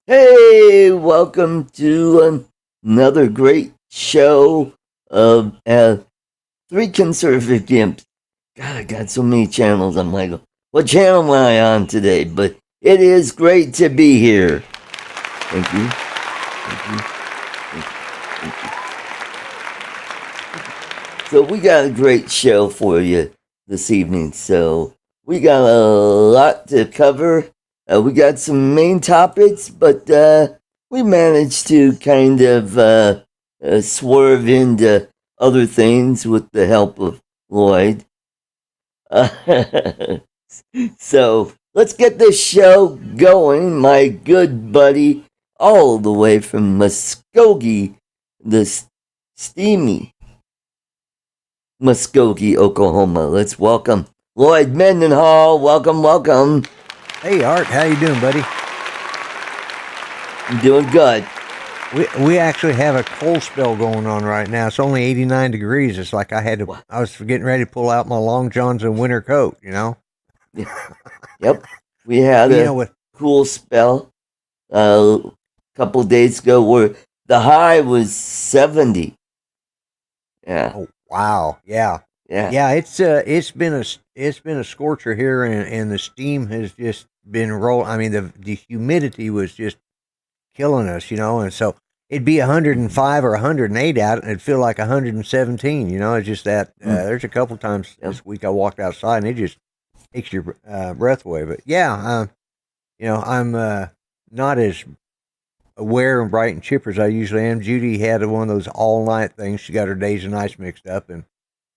Hey, welcome to another great show of three conservative gimps. God, I got so many channels. I'm like, what channel am I on today? But it is great to be here. Thank you. Thank you. Thank you. Thank you. So we got a great show for you this evening. So we got a lot to cover. We got some main topics, but we managed to kind of swerve into other things with the help of Lloyd. So let's get this show going. My good buddy, all the way from Muskogee, the steamy Muskogee, Oklahoma. Let's welcome Lloyd Mendenhall. Welcome, welcome. Hey Art, how you doing, buddy? I'm doing good. We actually have a cold spell going on right now. It's only 89 degrees. It's like I was getting ready to pull out my long johns and winter coat, you know? Yep. We had a cool spell a couple of days ago where the high was 70. Yeah. Oh, wow. Yeah. Yeah, it's been a scorcher here, and the steam has just been rolling. I mean, the humidity was just killing us, you know, and so it'd be 105 or 108 out, and it'd feel like 117. You know, it's just that there's a couple times this week I walked outside, and it just takes your breath away. But yeah, you know, I'm not as aware and bright and chipper as I usually am. Judy had one of those all night things. She got her days and nights mixed up, and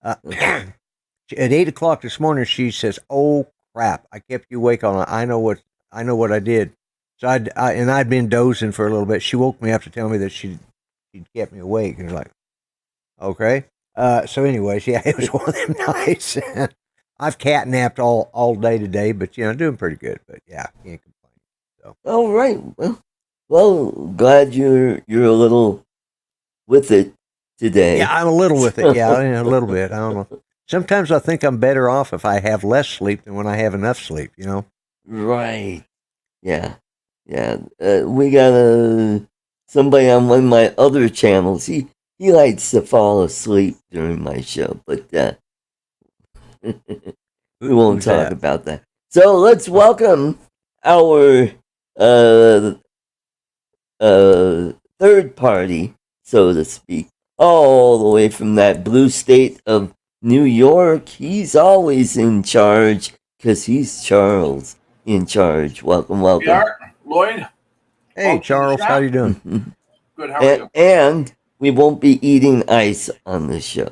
at 8:00 this morning, she says, "Oh crap! I kept you awake all night. I know what I did." So I'd been dozing for a little bit. She woke me up to tell me that she'd kept me awake, and I was like, "Okay." So anyways, yeah, it was one of them nights. I've catnapped all day today, but you know, doing pretty good. But yeah, can't complain. So. All right. Well, glad you're a little with it today. Yeah, I'm a little with it. Yeah, a little bit. I don't know. Sometimes I think I'm better off if I have less sleep than when I have enough sleep, you know? Right. Yeah. Yeah. We got somebody on one of my other channels. He likes to fall asleep during my show, but we won't talk about that. So let's welcome our third party, so to speak, all the way from that blue state of New York. He's always in charge because he's Charles in charge. Welcome, welcome. We are Lloyd. Hey, Charles, how you doing? Good, how are you? And we won't be eating ice on this show.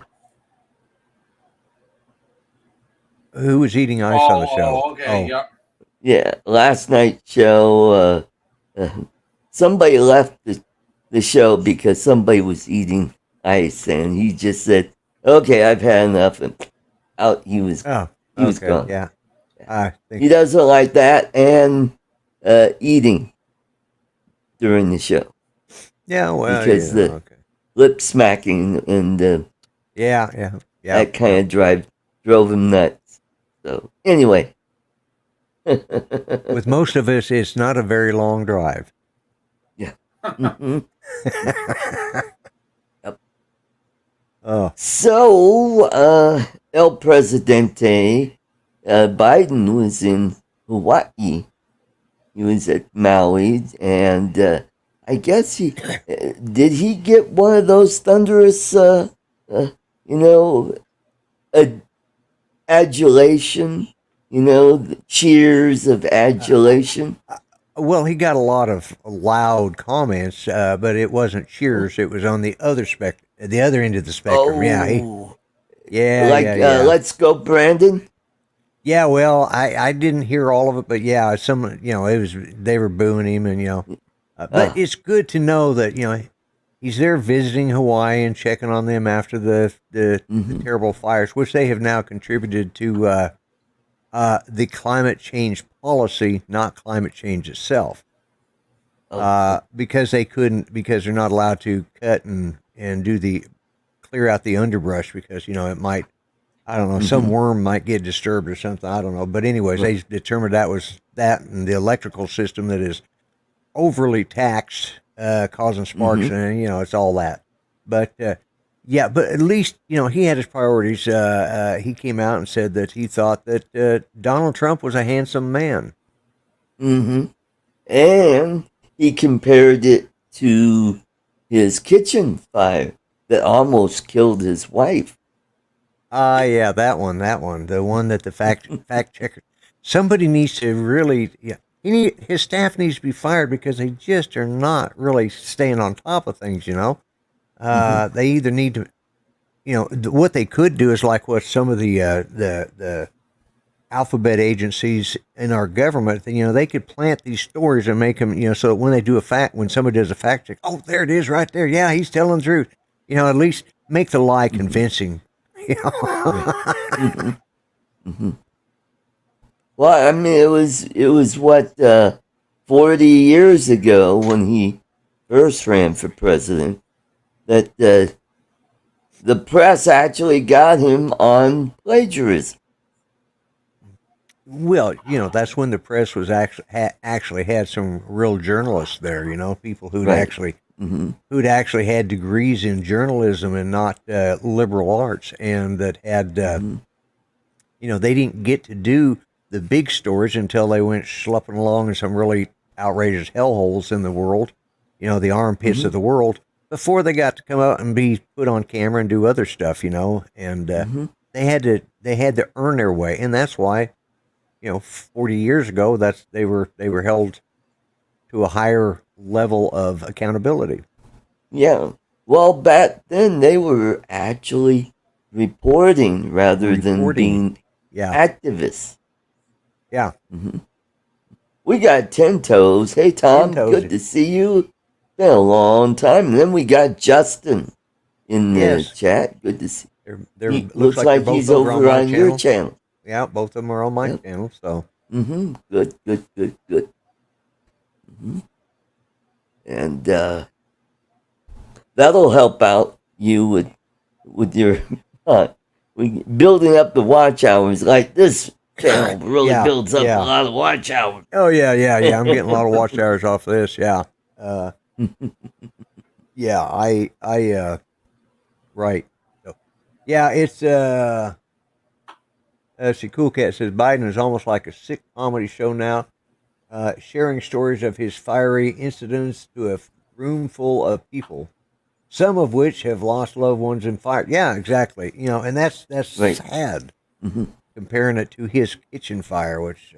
Who was eating ice on the show? Okay, yeah. Yeah, last night's show, somebody left the show because somebody was eating ice, and he just said, "Okay, I've had enough," and out he was. He was gone. Yeah, he doesn't like that, and eating during the show. Yeah, well, because the lip smacking and that kind of drove him nuts. So anyway, with most of us, it's not a very long drive. Yeah. Mm-hmm. Yep. Oh. So, El Presidente Biden was in Hawaii. He was at Maui, and I guess did he get one of those thunderous, adulation? You know, the cheers of adulation. Well, he got a lot of loud comments, but it wasn't cheers. It was on the other the other end of the spectrum. Oh. Yeah. Let's go, Brandon. Yeah, well, I didn't hear all of it, but yeah, they were booing him, and but it's good to know that he's there visiting Hawaii and checking on them after the terrible fires, which they have now contributed to the climate change policy, not climate change itself, because they're not allowed to cut and clear out the underbrush because it might. I don't know. Some worm might get disturbed or something. I don't know. But anyways, they determined that was that, and the electrical system that is overly taxed, causing sparks, and it's all that. But yeah, but at least he had his priorities. He came out and said that he thought that Donald Trump was a handsome man. Mm-hmm. And he compared it to his kitchen fire that almost killed his wife. Yeah, that one, the one that the fact checker. Somebody needs to really, his staff needs to be fired because they just are not really staying on top of things. They either need to, what they could do is like what some of the alphabet agencies in our government, they could plant these stories and make them, so that when they do when somebody does a fact check, oh, there it is right there. Yeah, he's telling the truth. At least make the lie convincing. Well, I mean, it was what 40 years ago when he first ran for president that the press actually got him on plagiarism. Well, that's when the press was actually had some real journalists there. People who'd actually who'd had degrees in journalism and not liberal arts, and that had they didn't get to do the big stories until they went schlepping along in some really outrageous hellholes in the world, the armpits of the world, before they got to come out and be put on camera and do other stuff, and they had to earn their way, and that's why 40 years ago they were held to a higher level of accountability. Yeah. Well, back then they were actually reporting rather than being activists. Yeah. We got 10 Toes. Hey, Tom, good to see you. Been a long time. And then we got Justin in the chat. Good to see you. Looks like he's over on your channel. Yeah, both of them are on my channel. So. Good. And that'll help out you with your building up the watch hours. Like this channel really builds up a lot of watch hours. Oh yeah. I'm getting a lot of watch hours off of this. Yeah. Right. So, yeah, it's Cool Cat says Biden is almost like a sick comedy show now, sharing stories of his fiery incidents to a room full of people, some of which have lost loved ones in fire. Yeah, exactly. And that's right. Sad. Comparing it to his kitchen fire, which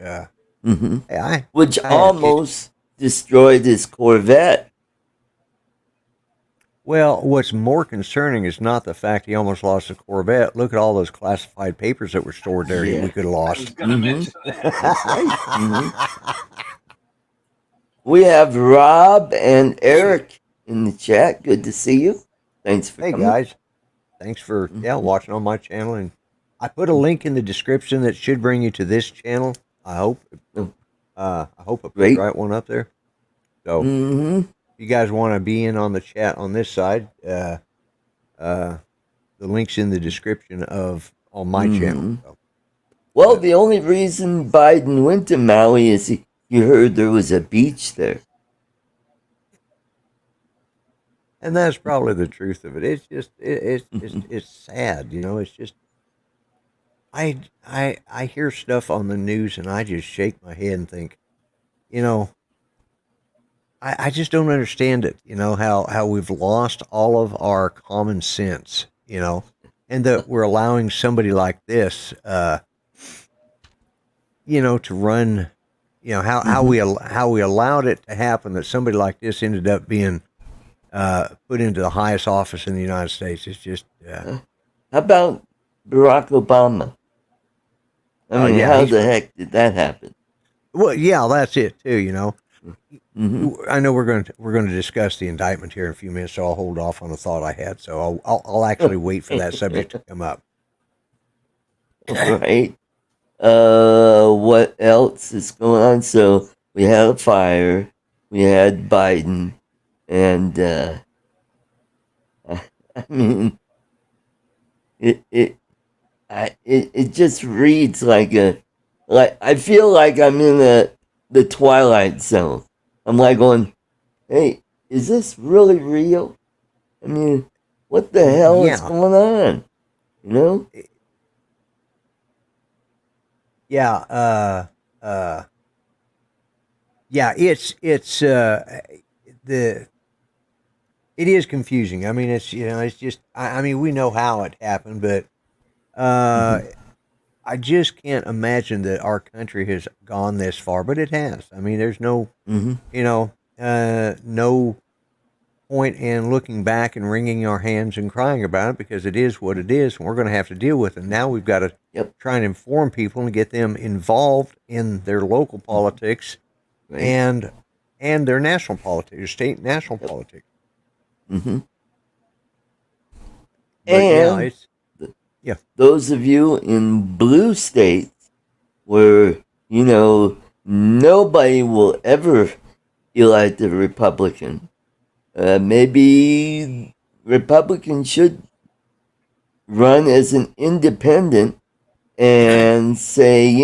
which almost destroyed his Corvette. Well, what's more concerning is not the fact he almost lost a Corvette. Look at all those classified papers that were stored there we could have lost. We have Rob and Eric in the chat. Good to see you. Thanks for coming. Guys. Thanks for watching on my channel. And I put a link in the description that should bring you to this channel. I hope. I hope I put the right one up there. So if you guys want to be in on the chat on this side, the link's in the description on my channel. So. Well, the only reason Biden went to Maui is he heard there was a beach there. And that's probably the truth of it. It's just it's sad, It's just I hear stuff on the news and I just shake my head and think, I just don't understand it. How we've lost all of our common sense. And that we're allowing somebody like this, to run. How we allowed it to happen. That somebody like this ended up being put into the highest office in the United States. It's just. How about Barack Obama? I mean, how the heck did that happen? Well, yeah, that's it too. I know we're going to discuss the indictment here in a few minutes, so I'll hold off on the thought I had. So I'll actually wait for that subject to come up. All right. What else is going on? So we had a fire, we had Biden, and I mean, it just reads like I feel like I'm in the Twilight Zone. I'm like going, hey, is this really real? I mean, what the hell is Yeah. going on? You know? Yeah. Yeah. The it is confusing. I mean, it's just. I mean, we know how it happened, but Mm-hmm. I just can't imagine that our country has gone this far, but it has. I mean, there's no, Mm-hmm. no point in looking back and wringing our hands and crying about it because it is what it is, and we're going to have to deal with it. Now we've got to Yep. try and inform people and get them involved in their local politics Right. and their national politics, state and national Yep. politics. Mm-hmm. But yeah, And yeah, those of you in blue states where, nobody will ever elect a Republican, maybe Republicans should run as an independent and say,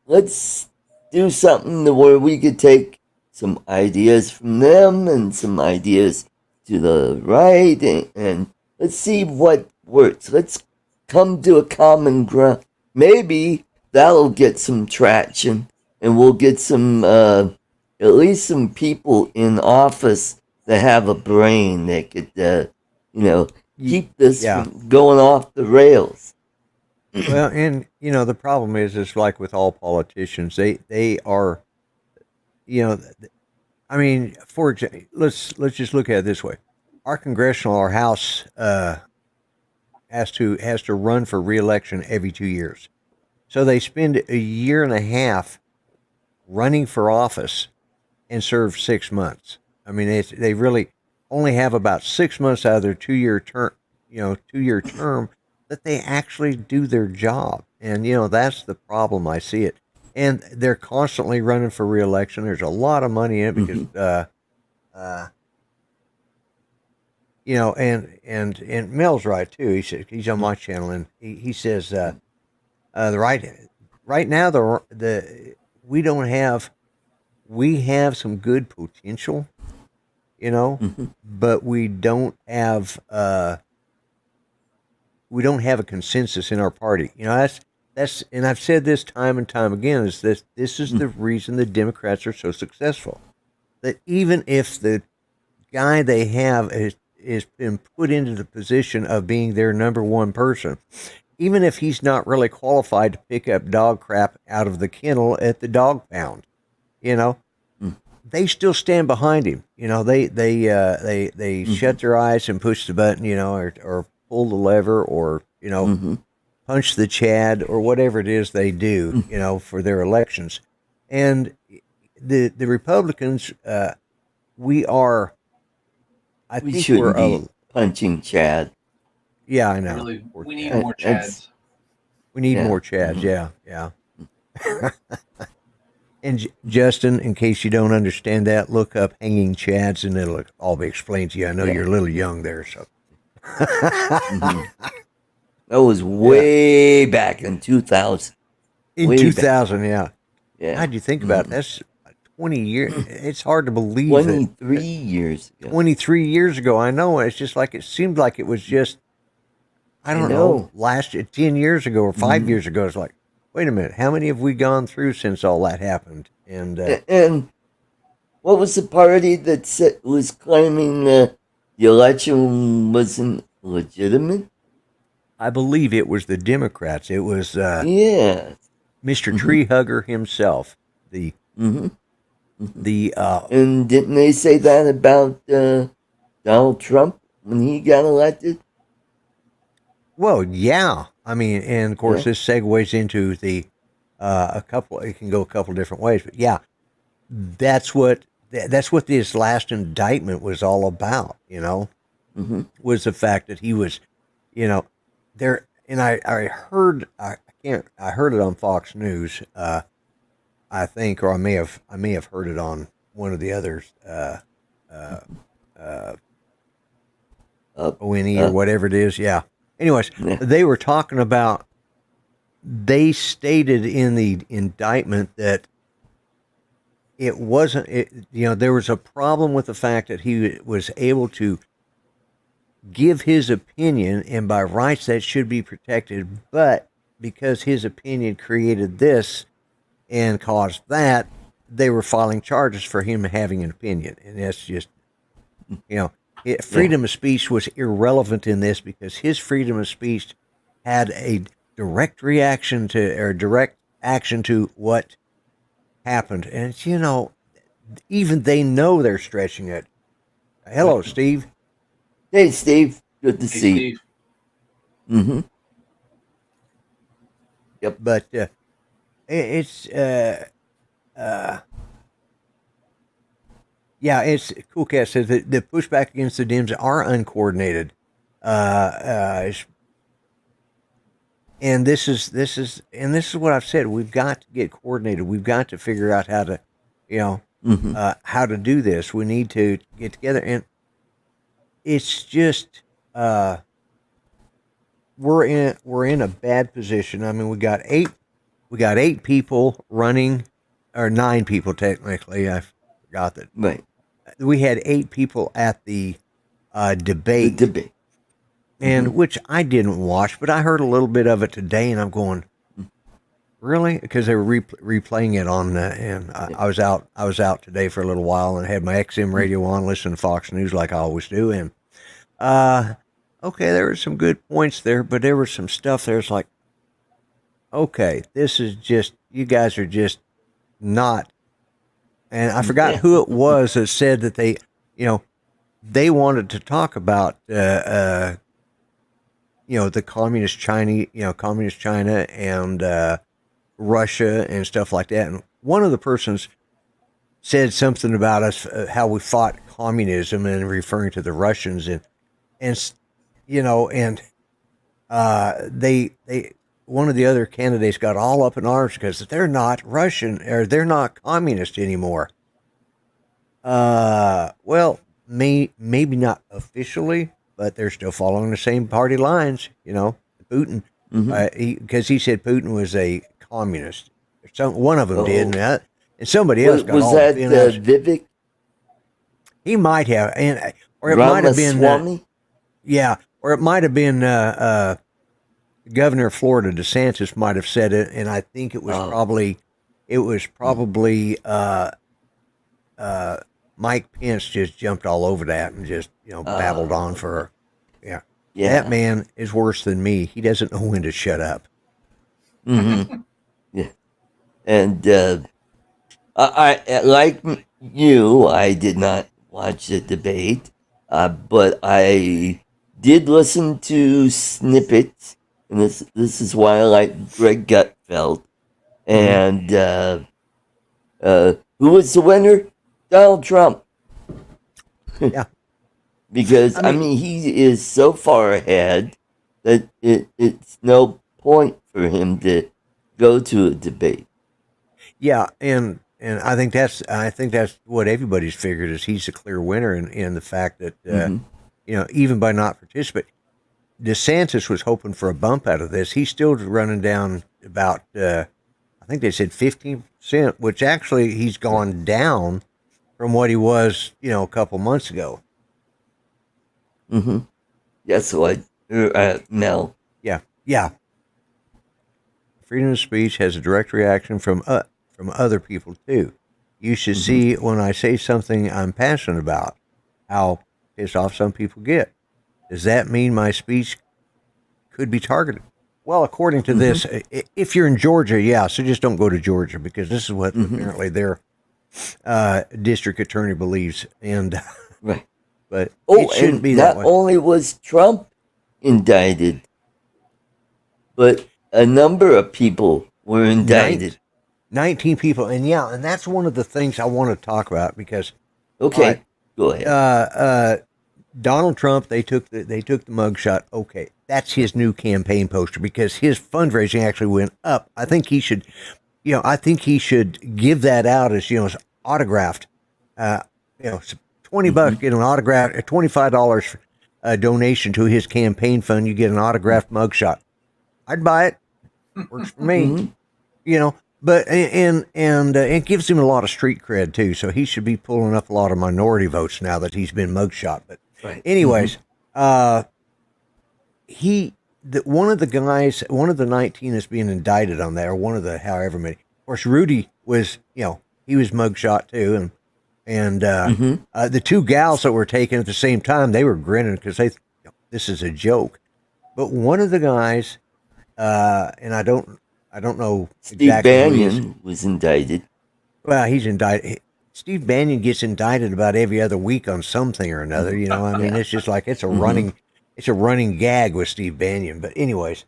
let's do something to where we could take some ideas from them and some ideas to the right, and let's see what works. Let's come to a common ground. Maybe that'll get some traction, and we'll get some, at least some people in office that have a brain that could, keep this yeah. from going off the rails. Well, and the problem is like with all politicians, they are, you know, I mean, for example, let's just look at it this way: our House has to run for reelection every 2 years, so they spend a year and a half running for office and serve 6 months. I mean, they really only have about 6 months out of their 2 year term, 2 year term that they actually do their job, and that's the problem. I see it, and they're constantly running for reelection. There's a lot of money in it because Mm-hmm. uh, and Mel's right too. He said he's on my channel, and he says the right now the we have some good potential, Mm-hmm. but we don't have a consensus in our party. That's and I've said this time and time again is this is the reason the Democrats are so successful. That even if the guy they have is been put into the position of being their number one person, even if he's not really qualified to pick up dog crap out of the kennel at the dog pound, you know, they still stand behind him. They Mm-hmm. shut their eyes and push the button, or pull the lever, or Mm-hmm. punch the Chad, or whatever it is they do, for their elections. And the Republicans, we are, I We think we're shouldn't be punching Chad. yeah, I know. Really, Poor we need Chad. more That's Chads. We need yeah. more Chads. Mm-hmm. Yeah, yeah. And Justin, in case you don't understand that, look up hanging Chads, and it'll all be explained to you. I know Yeah. you're a little young there, so. Mm-hmm. That was Yeah, way back in 2000. in Way back. 2000, yeah. Yeah. God, you think about it, Mm-hmm. that's 20 years. It's hard to believe that 23 years ago. 23 years ago. I know. It's just like it seemed like it was just, I I don't know, know. last 10 years ago or 5 Mm-hmm. years ago. It's like, wait a minute, how many have we gone through since all that happened? And And what was the party that was claiming the election wasn't legitimate? I believe it was the Democrats. It was Yeah. Mr. Mm-hmm. Tree Hugger himself. The Mm-hmm. Mm-hmm. the And didn't they say that about Donald Trump when he got elected? well, yeah. I mean, and of course, Yeah. this segues into the a couple. It can go a couple different ways, but yeah, that's what this last indictment was all about. Mm-hmm. Was the fact that he was, you know, there. And I heard I heard it on Fox News. I think, or I may have heard it on one of the others. Uh, uh, Up. ONE or whatever it is. Yeah. Anyways, Yeah. they were talking about. They stated in the indictment that it wasn't. There was a problem with the fact that he was able to give his opinion, and by rights that should be protected, but because his opinion created this and caused that, they were filing charges for him having an opinion, and that's just, freedom of speech was irrelevant in this because his freedom of speech had a direct reaction to or direct action to what happened, and even they know they're stretching it. Hello, Steve. Hey, Steve. Good to see you. Mm-hmm. Yep. But it's it's Cool Cat says that the pushback against the Dems are uncoordinated. And this is what I've said. We've got to get coordinated. We've got to figure out how to, how to do this. We need to get together, and it's just we're in a bad position. I mean, we got eight people running, or 9 people technically. I forgot that. Right. We had 8 people at the debate. And which I didn't watch, but I heard a little bit of it today, and I'm going, really? Because they were replaying it on, and I was out today for a little while and had my XM radio on, listening to Fox News like I always do, and okay, there were some good points there, but there was some stuff there's like, okay, this is just, you guys are just not, and I forgot who it was that said that they wanted to talk about the communist China and Russia and stuff like that. And one of the persons said something about us, how we fought communism, and referring to the Russians, and they one of the other candidates got all up in arms because they're not Russian, or they're not communist anymore. Well, maybe not officially, but they're still following the same party lines, Putin, because he said Putin was a communist. One of them did, and somebody else got all that Vivek? He might have, or it might have been, or it might have been Governor of Florida DeSantis might have said it, and I think it was probably Mike Pence just jumped all over that and just babbled on for her. That man is worse than me. He doesn't know when to shut up. Mm-hmm. Yeah, and I like you. I did not watch the debate, but I did listen to snippets, and this is why I like Greg Gutfeld. And who was the winner? Donald Trump. Yeah. Because, I mean, he is so far ahead that it's no point for him to go to a debate. Yeah, and I think that's what everybody's figured, is he's a clear winner in the fact that, even by not participating, DeSantis was hoping for a bump out of this. He's still running down about, I think they said 15%, which actually he's gone down from what he was, a couple months ago. Mm-hmm. That's what Mel. Yeah. Freedom of speech has a direct reaction from other people too. You should see when I say something I'm passionate about, how pissed off some people get. Does that mean my speech could be targeted? Well, according to this, if you're in Georgia, so just don't go to Georgia, because this is what apparently their district attorney believes, and right. But it shouldn't be that way. Not only was Trump indicted, but a number of people were indicted. 19 people, and that's one of the things I want to talk about, because go ahead. Donald Trump, they took the mugshot. Okay, that's his new campaign poster, because his fundraising actually went up. I think he should, give that out as as autographed. $20, get an autograph, $25 donation to his campaign fund. You get an autographed mugshot. I'd buy it. Works for me. But and it gives him a lot of street cred too. So he should be pulling up a lot of minority votes now that he's been mugshot. But anyways, one of the guys, one of the 19 is being indicted on that, or one of the however many. Of course, Rudy was, he was mugshot too, and the two gals that were taken at the same time, they were grinning because this is a joke. But one of the guys, and I don't know Steve exactly. Bannon was indicted. Well, he's indicted. Steve Bannon gets indicted about every other week on something or another. I mean, it's just like it's a running gag with Steve Bannon. But anyways,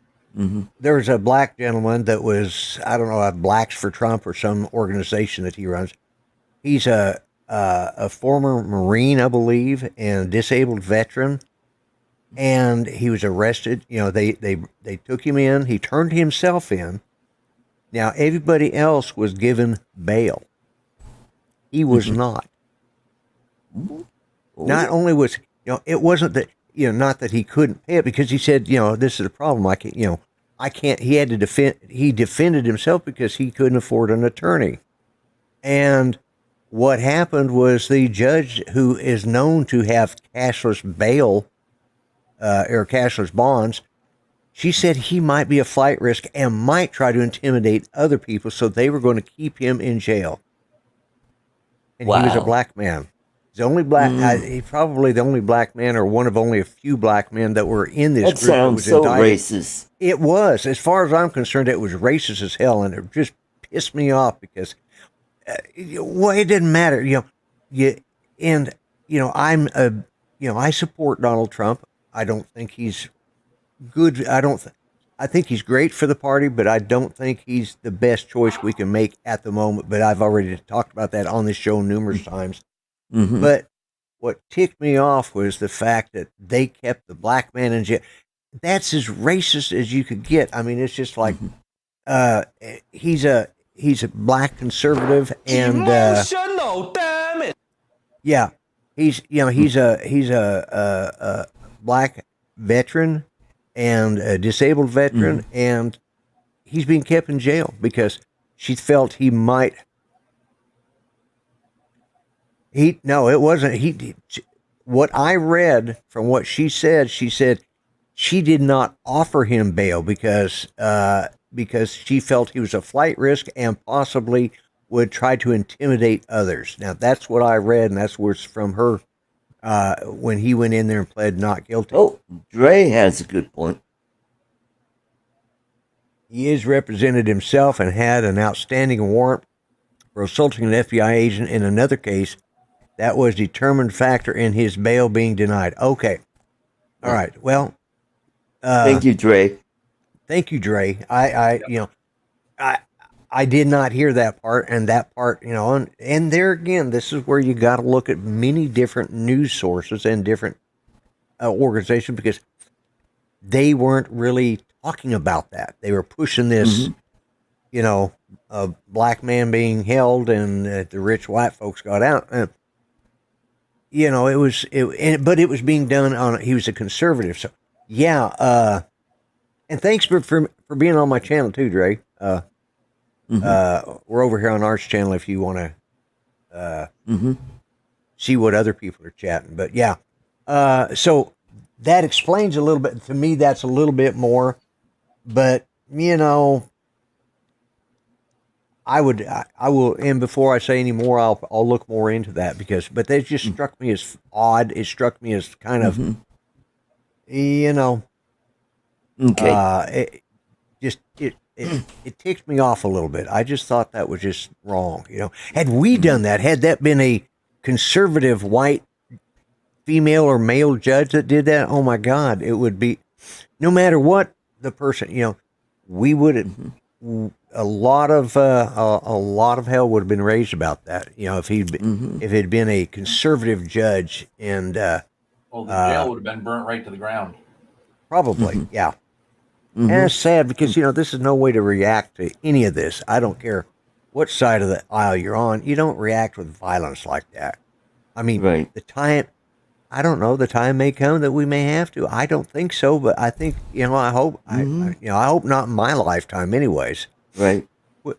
there was a black gentleman that was, I don't know, Blacks for Trump or some organization that he runs. He's a former Marine, I believe, and disabled veteran. And he was arrested. They took him in. He turned himself in. Now, everybody else was given bail. He was not. Not only was, it wasn't that, not that he couldn't pay it, because he said, this is the problem. I can't, he had to he defended himself because he couldn't afford an attorney. And what happened was the judge, who is known to have cashless bail, or cashless bonds, she said he might be a flight risk and might try to intimidate other people, so they were going to keep him in jail. And he was a black man. He's the only black, he's probably the only black man, or one of only a few black men that were in this group. That sounds so racist. It was. As far as I'm concerned, it was racist as hell, and it just pissed me off because, it didn't matter. I support Donald Trump. I don't think he's good. I think he's great for the party, but I don't think he's the best choice we can make at the moment. But I've already talked about that on this show numerous times. But what ticked me off was the fact that they kept the black man in jail. That's as racist as you could get. I mean, it's just like, he's a black conservative, and emotional, damn it. Yeah, he's a black veteran and a disabled veteran, and he's being kept in jail because she felt he might. It wasn't. What I read from what she said she did not offer him bail because she felt he was a flight risk and possibly would try to intimidate others. Now, that's what I read, and that's what's from her when he went in there and pled not guilty. Oh, Dre has a good point. He is represented himself and had an outstanding warrant for assaulting an FBI agent in another case that was determined factor in his bail being denied. Okay. All right. Well, thank you, Dre. Thank you, Dre. I did not hear that part, and that part, and there again, this is where you got to look at many different news sources and different organizations, because they weren't really talking about that. They were pushing this, a black man being held and the rich white folks got out. But it was being done he was a conservative. So yeah. And thanks for being on my channel too, Dre. We're over here on Art's channel if you want to see what other people are chatting. But yeah, so that explains a little bit to me. That's a little bit more, but I will. And before I say any more, I'll look more into that but that just struck me as odd. It struck me as kind of, Okay. It ticked me off a little bit. I just thought that was just wrong. Had we done that, had that been a conservative white female or male judge that did that, oh my God, it would be, no matter what the person, we would have, a lot of hell would have been raised about that. If it had been a conservative judge, and the jail would have been burnt right to the ground. Probably, yeah. And it's sad because, this is no way to react to any of this. I don't care what side of the aisle you're on. You don't react with violence like that. I mean, the time may come that we may have to. I don't think so, but I think, I hope, I hope not in my lifetime anyways. Right.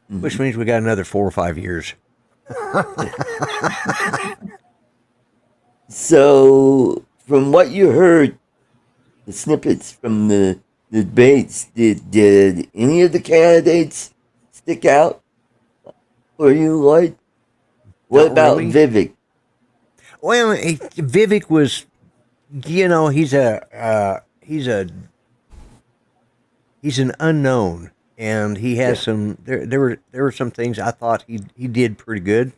which means we got another 4 or 5 years. So, from what you heard, the snippets from the debates, did any of the candidates stick out for you, Lloyd? What Not about really. Vivek? Well, Vivek was, he's an unknown, and he has some. There were some things I thought he did pretty good.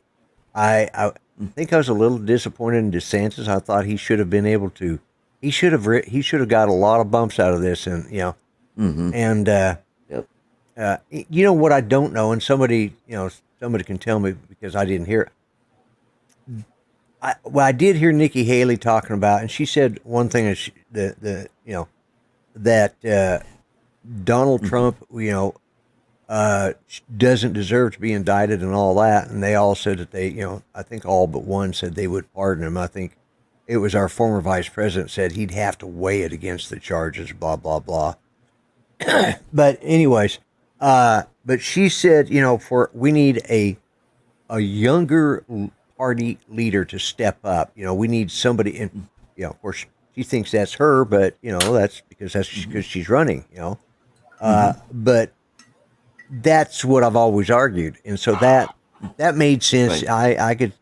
I think I was a little disappointed in DeSantis. I thought he should have been able to. He should have got a lot of bumps out of this, and and what I don't know, and somebody can tell me because I didn't hear it. I did hear Nikki Haley talking about, and she said one thing is that Donald Trump, doesn't deserve to be indicted and all that, and they all said that they, I think all but one said they would pardon him. I think it was our former vice president said he'd have to weigh it against the charges, blah blah blah. But anyways, but she said, we need a younger party leader to step up. We need somebody, and of course she thinks that's her, but that's because she's running. But that's what I've always argued, and so that made sense. Right. I could.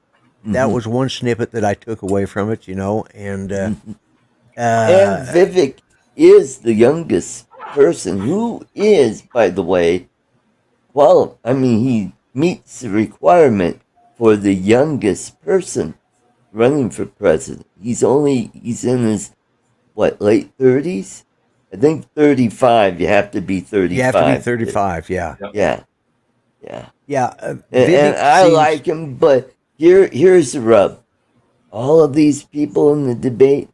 That was one snippet that I took away from it, and Vivek is the youngest person who is, by the way, he meets the requirement for the youngest person running for president. He's in his, late 30s? I think 35. You have to be 35. You have to be 35, yeah. Yeah. And I like him, but here's the rub. All of these people in the debate,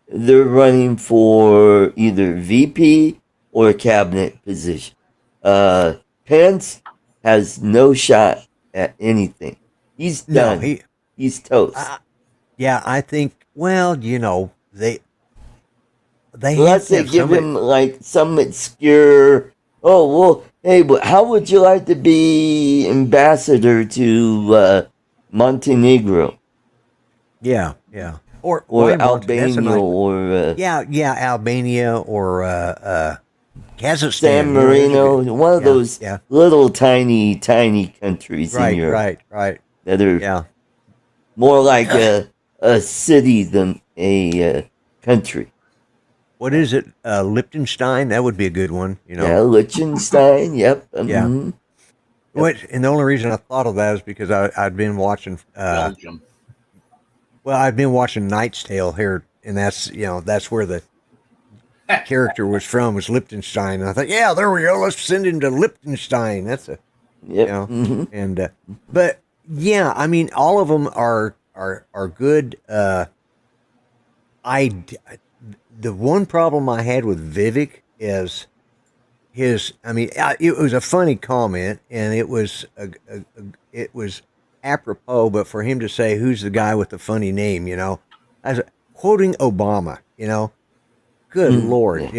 they're running for either VP or a cabinet position. Pence has no shot at anything. He's done. No, he's toast. I think. Well, they unless they give him some obscure. Oh well, hey, but how would you like to be ambassador to Montenegro? Yeah. Or Albania, Albania or Kazakhstan, San Marino, one of those little tiny countries in Europe. Right. That are more like a city than a country. What is it? Liechtenstein? That would be a good one. Yeah, Liechtenstein. Yep. Yeah. And the only reason I thought of that is because I'd been watching Belgium. Well, I've been watching Knight's Tale here, and that's where the character was from, was Liechtenstein. And I thought, there we go. Let's send him to Liechtenstein. That's and but all of them are good. The one problem I had with Vivek is it was a funny comment, and it was it was apropos, but for him to say, who's the guy with the funny name, as quoting Obama, good Lord,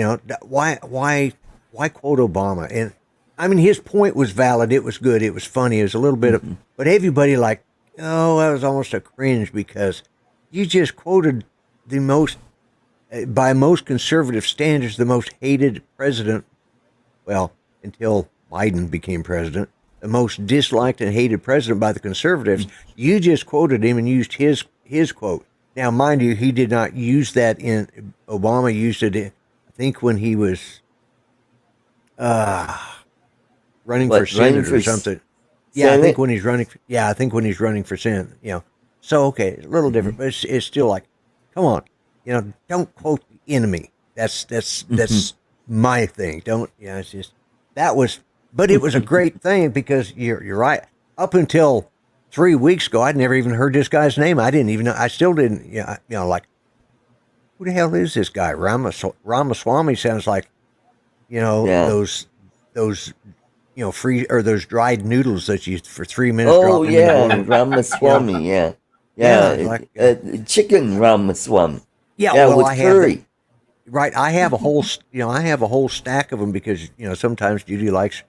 why quote Obama? And his point was valid. It was good. It was funny. It was a little bit of, but everybody that was almost a cringe because you just quoted the most, by most conservative standards, the most hated president, until Biden became president, the most disliked and hated president by the conservatives. You just quoted him and used his quote. Now, mind you, he did not use that Obama used it, I think, when he was running for Senate or something. Yeah, I think when he's running. I think when he's running for Senate. So okay, a little different, but it's still like, come on, don't quote the enemy. That's my thing. Don't. It's just that was. But it was a great thing because you're right. Up until 3 weeks ago, I'd never even heard this guy's name. I didn't even know. I still didn't. Who the hell is this guy? Ramaswamy sounds like, those free or those dried noodles that you for 3 minutes. Oh yeah, Ramaswamy. Chicken Ramaswamy. With curry. Right, I have a whole, I have a whole stack of them because sometimes Judy likes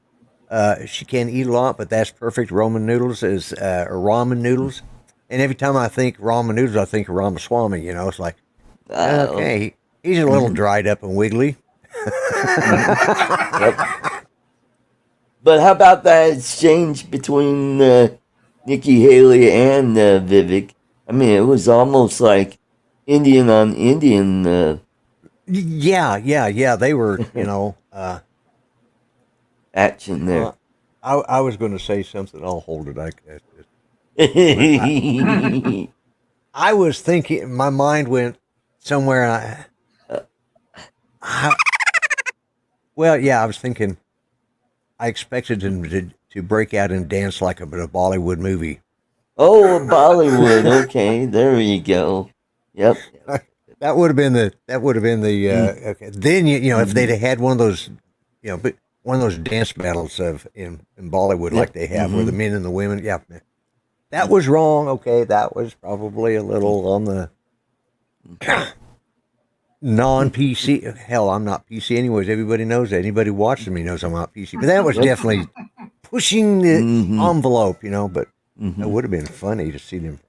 She can't eat a lot, but that's perfect. Roman noodles is or ramen noodles. And every time I think ramen noodles, I think of Ramaswamy. You know, it's like, okay, he's a little dried up and wiggly. Yep. But how about that exchange between Nikki Haley and Vivek? I mean, it was almost like Indian on Indian Yeah. They were, action there. I was going to say something. I'll hold it. I was thinking. My mind went somewhere. Well, yeah, I was thinking. I expected him to break out and dance like a Bollywood movie. Oh, Bollywood. Okay, there you go. Yep. That would have been the. Okay. Then if they'd have had one of those, one of those dance battles in Bollywood like they have, where the men and the women. Yeah, that was wrong. Okay, that was probably a little on the non-PC. Hell, I'm not PC anyways. Everybody knows that. Anybody watching me knows I'm not PC. But that was definitely pushing the envelope, But it would have been funny to see them,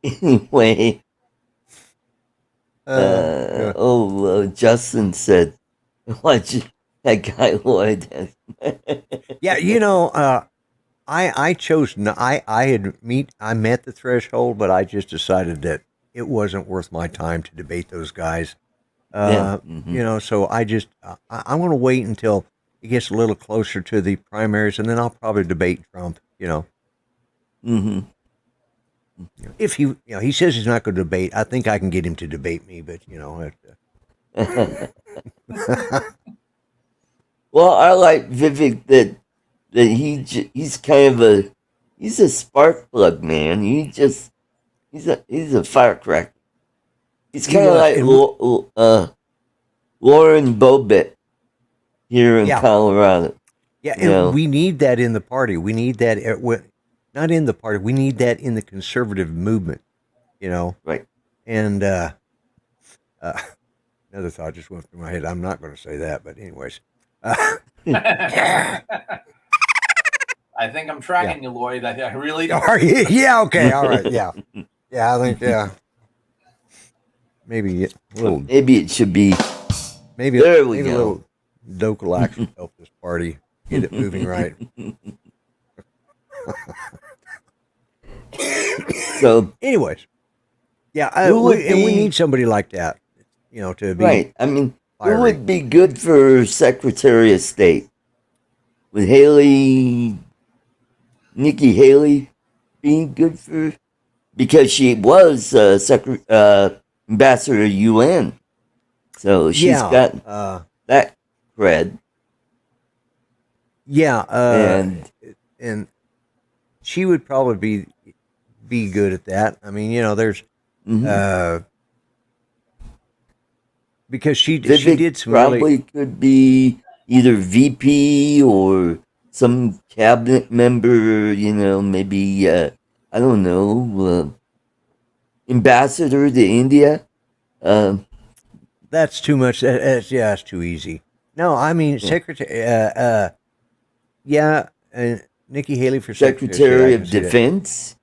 Anyway, Justin said, "Watch that guy Lloyd." Yeah, I chose. I met the threshold, but I just decided that it wasn't worth my time to debate those guys. So I'm going to wait until it gets a little closer to the primaries, and then I'll probably debate Trump. If he says he's not going to debate, I think I can get him to debate me. But Well, I like Vivek that he's kind of he's a spark plug, man. He's a firecracker. He's kind of like Lauren Bobbitt here in Colorado. Yeah, and we need that in the party. We need that. Not in the party. We need that in the conservative movement. Right. And another thought just went through my head. I'm not going to say that, but anyways. I think I'm tracking you, Lloyd. I really don't. Are you? Yeah. Okay. All right. Yeah. Yeah. I think. Yeah. Maybe a little. Maybe it should be. Maybe a little local action help this party get it moving right. So, anyways, yeah, we need somebody like that, to be right. I mean, who would be good for Secretary of State? Would Nikki Haley, be good for? Because she was ambassador to UN, so she's got that cred. Yeah, and she would probably be good at that. I mean, there's because she did some probably could be either VP or some cabinet member. Maybe I don't know, ambassador to India. That's too much. That's too easy. No, I mean secretary. Nikki Haley for Secretary of Defense,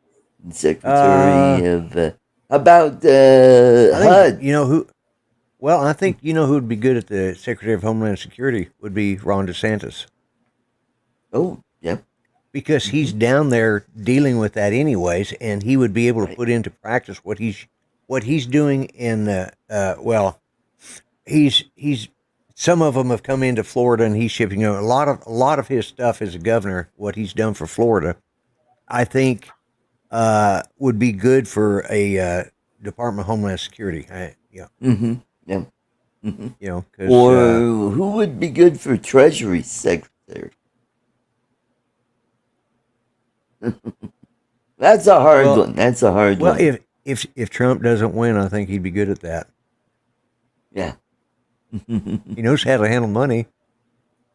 Secretary of. How about HUD? Who? Well, I think who would be good at the Secretary of Homeland Security would be Ron DeSantis. Oh, yeah. Because he's down there dealing with that anyways, and he would be able to put into practice what he's doing in he's some of them have come into Florida and he's shipping a lot of his stuff as a governor. What he's done for Florida, I think, would be good for a Department of Homeland Security. Yeah. Or who would be good for Treasury Secretary? That's a hard one. That's a hard one. Well, if Trump doesn't win, I think he'd be good at that. Yeah. He knows how to handle money.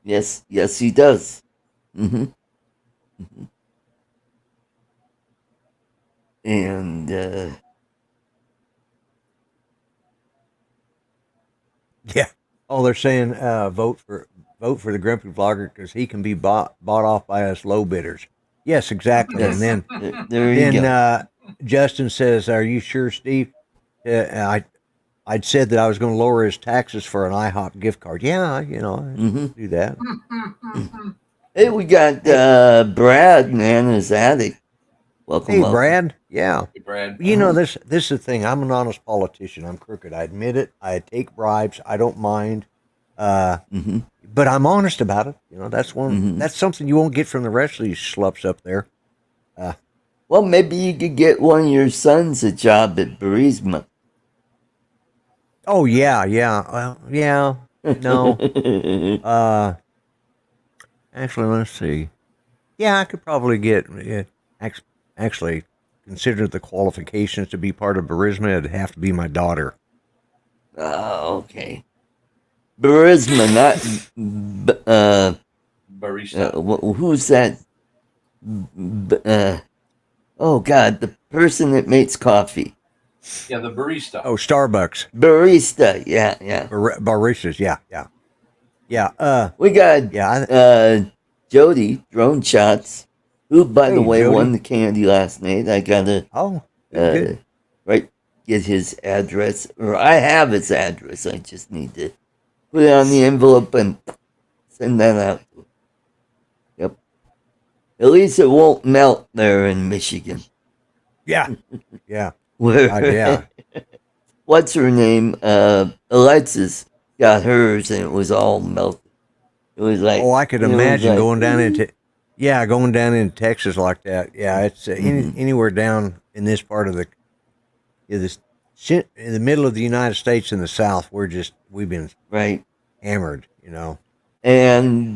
Yes, he does. And yeah. Oh, they're saying vote for the grumpy vlogger because he can be bought off by us low bidders. Yes, exactly. Yes. And There you go. Justin says, "Are you sure, Steve?" I'd said that I was going to lower his taxes for an IHOP gift card. Yeah, I do that. Hey, we got Brad, man, his attic. Welcome, Hey, welcome. Brad. Yeah. Hey, Brad. You know, this is the thing. I'm an honest politician. I'm crooked. I admit it. I take bribes. I don't mind. But I'm honest about it. You know, that's one. That's something you won't get from the rest of these schlups up there. Well, maybe you could get one of your sons a job at Burisma. Oh yeah. Well, yeah. No. Actually, let's see. Yeah, I could probably get. Actually, consider the qualifications to be part of Burisma. It'd have to be my daughter. Oh, okay. Burisma, not Barista. who's that? Oh God, the person that makes coffee. Yeah, the barista. Oh, Starbucks. Barista. Yeah. Baristas. Yeah. We got Jody Drone Shots, who, by the way, Jody. won the candy last night. I gotta Good. get his address, or I have his address. I just need to put it on the envelope and send that out. Yep. At least it won't melt there in Michigan. Yeah. Where, Yeah. what's her name? Alexis got hers, and it was all melted. It was like, I could imagine going down into Texas like that. Yeah, it's anywhere down in this part of in the middle of the United States in the South. We've been right. hammered, you know. And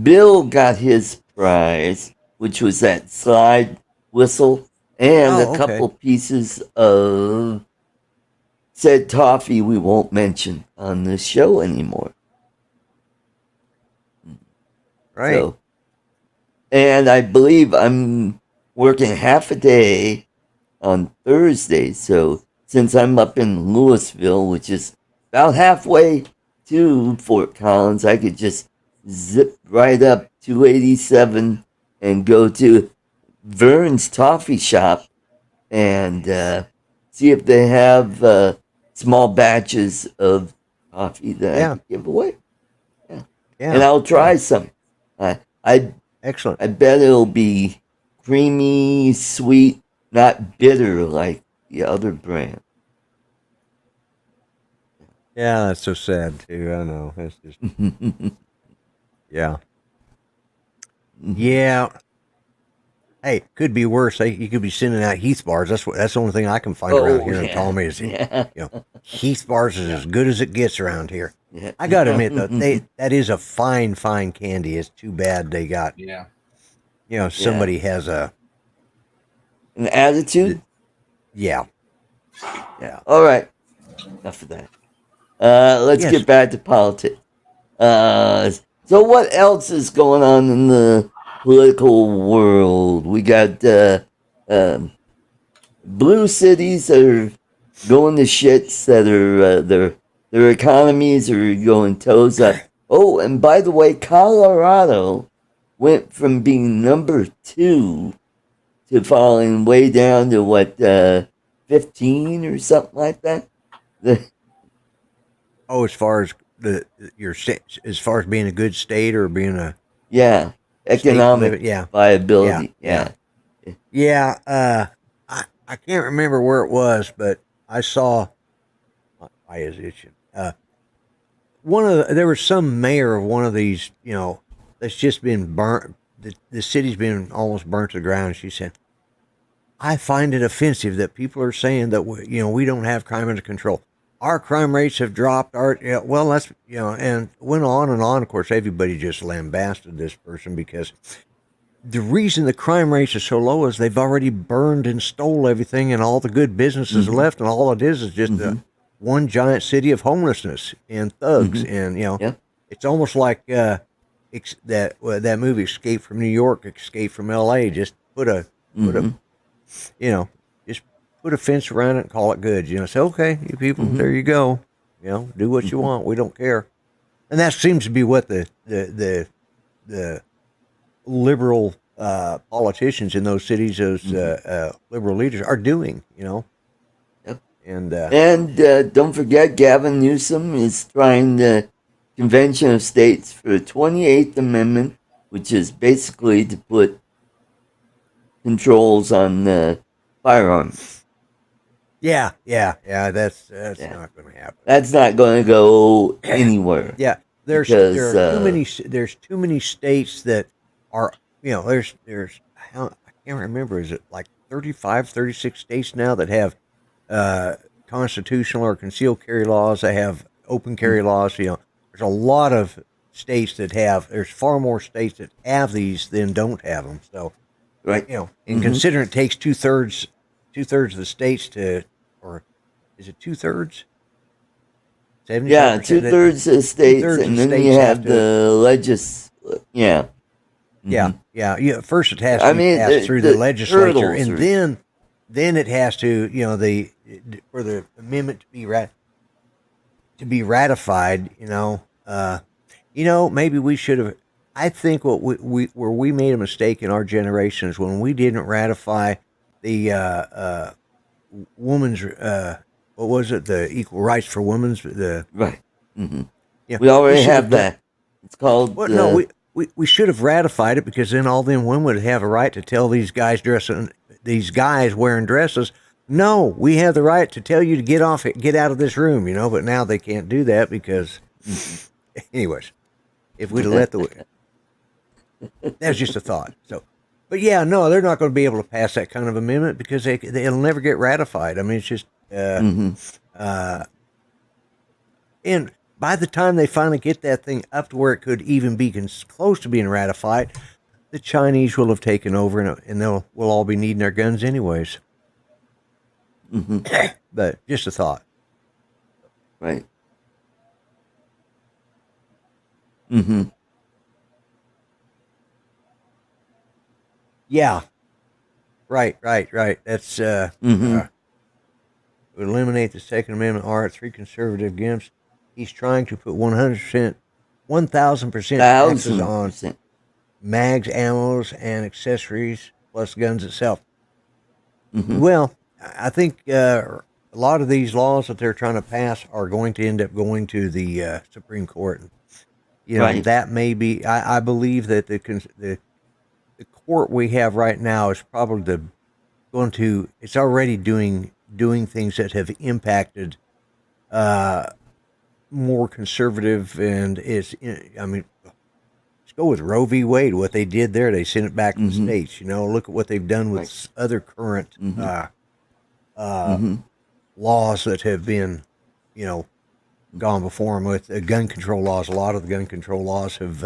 Bill got his prize, which was that slide whistle and a couple pieces of said toffee we won't mention on this show anymore. Right. So, and I believe I'm working half a day on Thursday. So since I'm up in Louisville, which is about halfway to Fort Collins, I could just zip right up 287 and go to Vern's Toffee Shop and see if they have small batches of coffee that I can give away. Yeah. And I'll try some. Excellent. I bet it'll be creamy, sweet, not bitter like the other brand. Yeah, that's so sad too. I know. It's just yeah. Yeah. Hey, could be worse. You could be sending out Heath bars. That's the only thing I can find around here in Tommy is Heath bars is as good as it gets around here. Yeah. I gotta admit though, that is a fine candy. It's too bad they got somebody has an attitude. Yeah. All right. Enough of that. Let's get back to politics. So what else is going on in the political world? We got blue cities that are going to shits, that are their economies are going toes up. Oh, and by the way, Colorado went from being number 2 to falling way down to what 15 or something like that. As far as as far as being a good state or being a economic viability. I can't remember where it was, but I saw my eye is itching. There was some mayor of one of these, that's just been burnt. The city's been almost burnt to the ground. She said, "I find it offensive that people are saying that we don't have crime under control. Our crime rates have dropped. And went on and on. Of course, everybody just lambasted this person because the reason the crime rates are so low is they've already burned and stole everything, and all the good businesses left, and all it is just one giant city of homelessness and thugs. And it's almost like that movie Escape from New York, Escape from L.A. Just put a fence around it and call it good. Say, okay, you people, there you go. You know, do what you want. We don't care. And that seems to be what the liberal politicians in those cities, those liberal leaders, are doing. You know. Yep. And don't forget, Gavin Newsom is trying the Convention of States for the 28th Amendment, which is basically to put controls on firearms. Yeah. That's not going to happen. That's not going to go anywhere. Yeah, there are too many states that are, you know, there's I can't remember, is it like 35, 36 states now that have constitutional or concealed carry laws? They have open carry laws. You know, there's a lot of states that have. There's far more states that have these than don't have them. So, right, you know, and considering it takes two-thirds of the states to, or is it 2/3? Yeah, 2/3 of states, and then you have the Yeah. Yeah. First, it has to be passed through the legislature, and then it has to, you know, for the amendment to be ratified. You know, maybe we should have. I think where we made a mistake in our generation is when we didn't ratify the woman's. What was it? The Equal Rights for Women's. Right. Mm-hmm. Yeah, we already have that. It's called. Well, no, we should have ratified it, because then all them women would have a right to tell these guys wearing dresses, no, we have the right to tell you to get out of this room, you know. But now they can't do that because, anyways, if we'd have let that's just a thought. So, but yeah, no, they're not going to be able to pass that kind of amendment because it'll never get ratified. I mean, it's just, and by the time they finally get that thing up to where it could even be close to being ratified, the Chinese will have taken over, and we'll all be needing their guns anyways. But just a thought. Right. Yeah. Right. That's eliminate the Second Amendment. R3 Conservative Gimps. He's trying to put 1,000% taxes on mags, ammos, and accessories, plus guns itself. Well, I think a lot of these laws that they're trying to pass are going to end up going to the Supreme Court. You know, that may be. I believe that the court we have right now is probably it's already doing things that have impacted more conservative, and I mean, let's go with Roe v. Wade. What they did there, they sent it back to the states. You know, look at what they've done with other current laws that have been, you know, gone before them with gun control laws. A lot of the gun control laws have,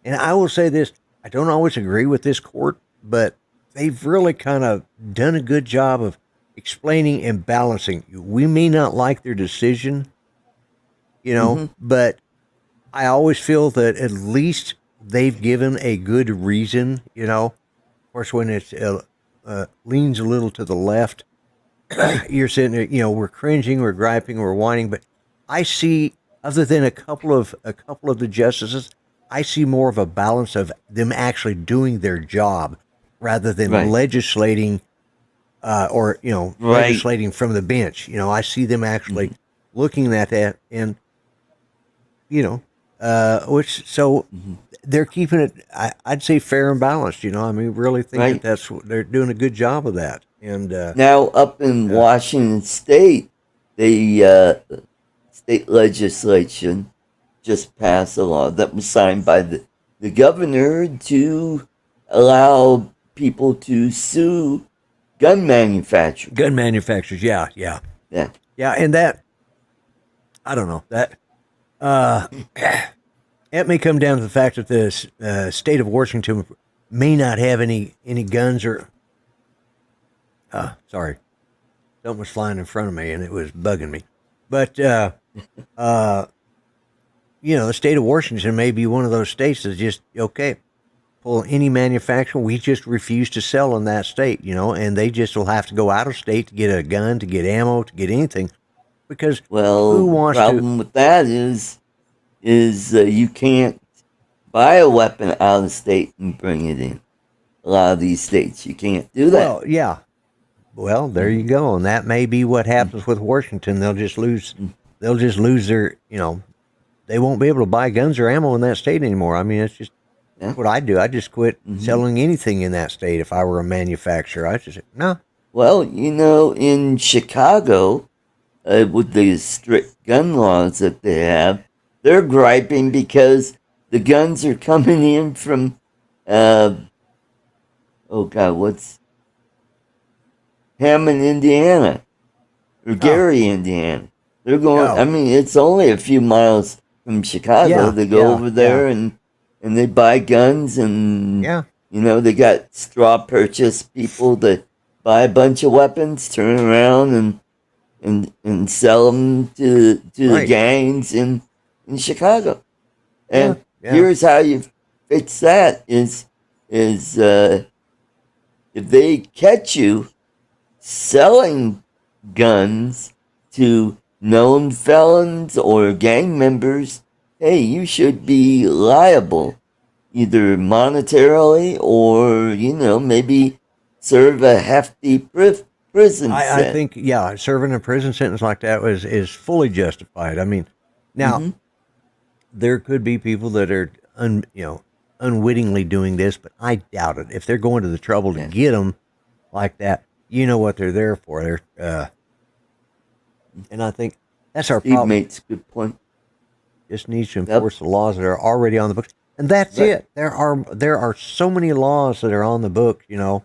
and I will say this: I don't always agree with this court, but they've really kind of done a good job of explaining and balancing. We may not like their decision, you know, but I always feel that at least they've given a good reason, you know. Of course, when it leans a little to the left, you're sitting there, you know, we're cringing, we're griping, we're whining. But I see, other than a couple of the justices, I see more of a balance of them actually doing their job rather than legislating or, you know, legislating from the bench. You know, I see them actually looking at that and, you know, they're keeping it, I'd say, fair and balanced. You know, I mean, really think that they're doing a good job of that. And now up in Washington State, the state legislation just passed a law that was signed by the governor to allow people to sue gun manufacturers. Yeah. And that, I don't know, that it may come down to the fact that the state of Washington may not have any guns or. Sorry, something was flying in front of me and it was bugging me. But you know, the state of Washington may be one of those states that's just pull any manufacturer. We just refuse to sell in that state, you know, and they just will have to go out of state to get a gun, to get ammo, to get anything. Because Well, who wants the problem with that is you can't buy a weapon out of state and bring it in. A lot of these states, you can't do that. Well, yeah. Well, there you go, and that may be what happens with Washington. They'll just lose. They'll just lose their. They won't be able to buy guns or ammo in that state anymore. I mean, it's just that's what I do. I just quit selling anything in that state. If I were a manufacturer, I just no. Well, in Chicago, with the strict gun laws that they have, they're griping because the guns are coming in from, what's Hammond, Indiana, or Gary, Indiana. They're going. I mean, it's only a few miles from Chicago. They go over there and they buy guns, and they got straw purchase people that buy a bunch of weapons, turn around and sell them to the gangs in Chicago. And here's how you fix that: is if they catch you selling guns to known felons or gang members, hey, you should be liable, either monetarily or maybe serve a hefty prison sentence. I think serving a prison sentence like that is fully justified. I mean, now there could be people that are unwittingly doing this, but I doubt it. If they're going to the trouble to get them like that, you know what they're there for. They're and I think that's our problem. Makes a good point. Just needs to enforce the laws that are already on the books, and that's it. There are so many laws that are on the book, that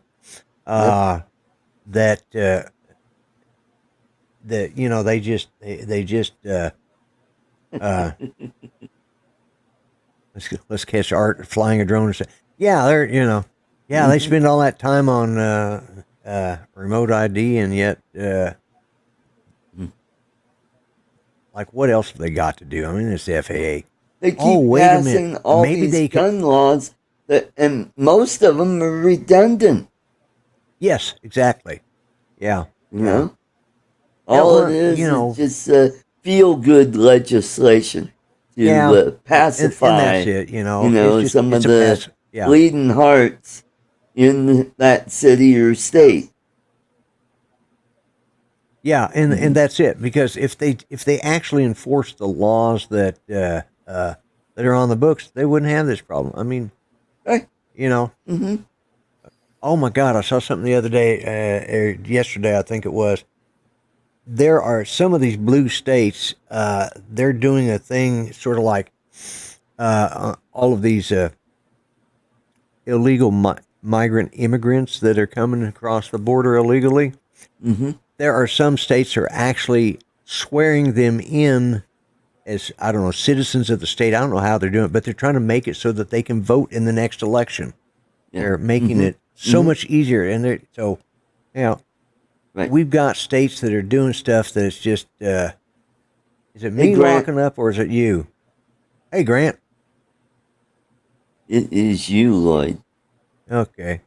they just let's catch Art flying a drone and say, they spend all that time on remote ID, and yet like, what else have they got to do? I mean, it's the FAA. They keep passing all these gun laws, and most of them are redundant. Yes, exactly. Yeah. All it is just feel-good legislation to pacify, and that's it, some of the bleeding hearts in that city or state. Yeah, and that's it. Because if they actually enforce the laws that are on the books, they wouldn't have this problem. I mean, Oh my God! I saw something the other day, or yesterday, I think it was. There are some of these blue states. They're doing a thing sort of like all of these illegal migrant immigrants that are coming across the border illegally. There are some states that are actually swearing them in as, I don't know, citizens of the state. I don't know how they're doing it, but they're trying to make it so that they can vote in the next election. They're making it so much easier. And we've got states that are doing stuff that it's just, is it me walking up or is it you? Hey, Grant. It is you, Lloyd. Okay.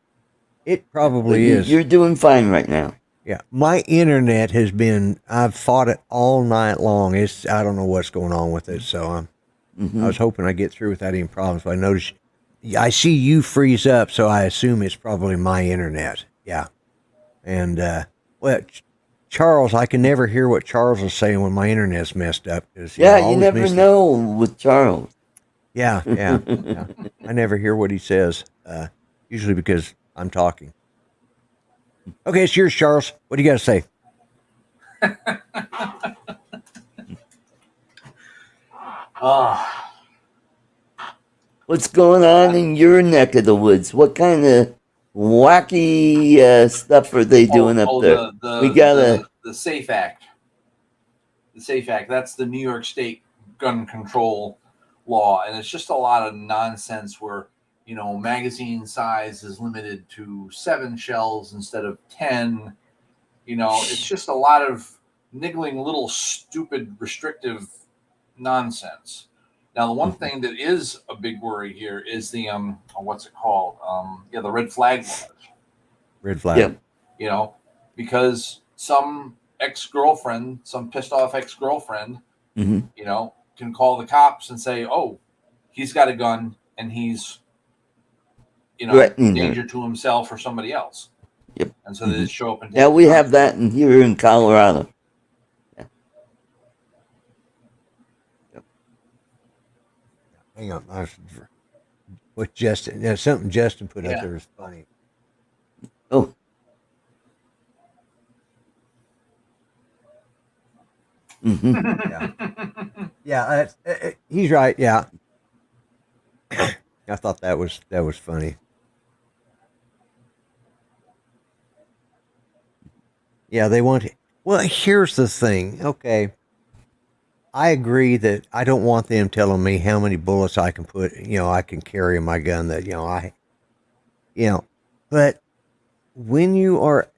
It probably is. You're doing fine right now. Yeah, my internet has been, I've fought it all night long. I don't know what's going on with it. So I was hoping I'd get through without any problems, but I noticed, I see you freeze up, so I assume it's probably my internet. Yeah. And, Charles, I can never hear what Charles is saying when my internet's messed up. You never know with Charles. Yeah. I never hear what he says, usually because I'm talking. Okay, it's yours, Charles. What do you got to say? What's going on in your neck of the woods? What kind of wacky stuff are they doing up there? We got the SAFE Act. The SAFE Act. That's the New York State gun control law, and it's just a lot of nonsense where magazine size is limited to 7 shells instead of 10. It's just a lot of niggling little stupid restrictive nonsense. Now, the one thing that is a big worry here is the what's it called? The red flag laws. Red flag. Yeah. Because some ex-girlfriend, some pissed off ex-girlfriend, Mm-hmm. you know, can call the cops and say, "Oh, he's got a gun and he's, you know, Threatening her. danger to himself or somebody else." Yep. And so they just show up and take Yeah, we the gun. have that here in Colorado. Hang on. What Justin, something Justin put up Yeah. there was funny. Oh. Mm-hmm. Yeah, he's right. Yeah, I thought that was funny. Yeah, they want. Well, here's the thing. Okay, I agree that I don't want them telling me how many bullets I can put. I can carry in my gun. That but when you are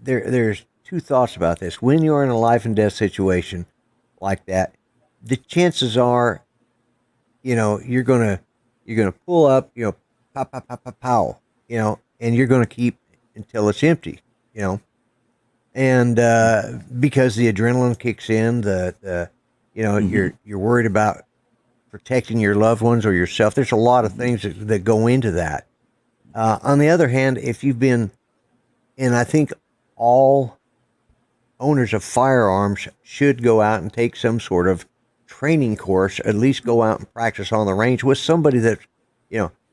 there's two thoughts about this. When you're in a life and death situation like that, the chances are, you're gonna pull up, pow pow pow pow pow, and you're gonna keep until it's empty, and because the adrenaline kicks in, you're worried about protecting your loved ones or yourself. There's a lot of things that go into that. On the other hand, if you've been, and I think all owners of firearms should go out and take some sort of training course, at least go out and practice on the range with somebody that,